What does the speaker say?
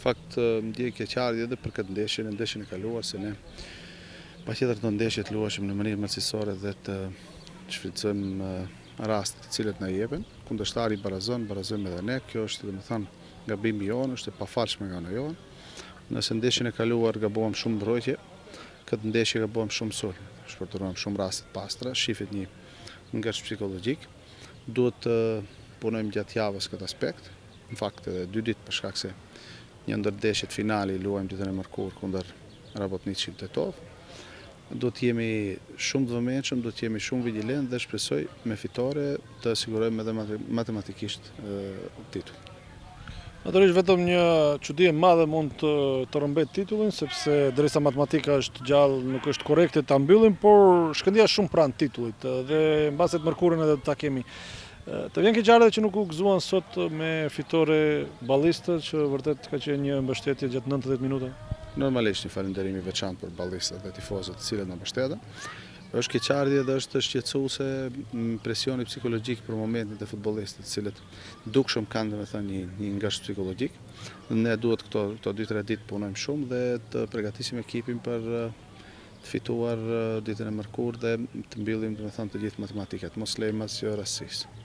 Fakt, ndjej keqardhje edhe për këtë ndeshjen e kaluar, se ne patjetër të ndeshje të luashim në mënyrë mërsisore dhe të shfrytëzojmë rastet të cilët na jepen. Kundërshtari barazojmë edhe ne. Kjo është domethënë gabimi jonë, është e pafalshme nga ana jonë. Nëse ndeshjen e kaluar gabuam shumë mbrojtje, këtë ndeshje gabuam shumë sulm. Shpërdoruam shumë raste të pastra, shifet një ngërsh psikologjik. Duhet të punojmë gjatë javës këtë aspekt. Në fakt edhe 2 ditë për shkak se një ndër ndeshjet finale luajmë ditën e mërkurë kundër Rabotnicit Tetov. Duhet të jemi shumë të vëmendshëm, duhet të jemi shumë vigjilent dhe shpresoj me fitore të sigurojmë edhe matematikisht titull. Natyrisht vetëm një çudi e madhe mund të rrëmbet titullin, sepse derisa matematika është gjallë, nuk është korrekte ta mbyllim, por Shkëndija shumë pranë titullit dhe mbase të mërkurën edhe ta kemi. Të vjen keqardhje që nuk u gëzuan sot me fitore ballistët, që vërtet ka qenë një mbështetje gjatë 90 minutave. Normalisht një falënderim i veçantë për ballistët dhe tifozët të cilët na mbështeten. Është keqardhje dhe është shqetësuese presioni psikologjik për momentin e futbollistëve, të cilët dukshëm kanë domethënë një ngërsh psikologjik. Ne duhet këto 2-3 ditë punojmë shumë dhe të përgatisim ekipin për të fituar ditën e mërkurë dhe të mbyllim domethënë të gjithë matematikat, mos lejmë asgjë rastësisë.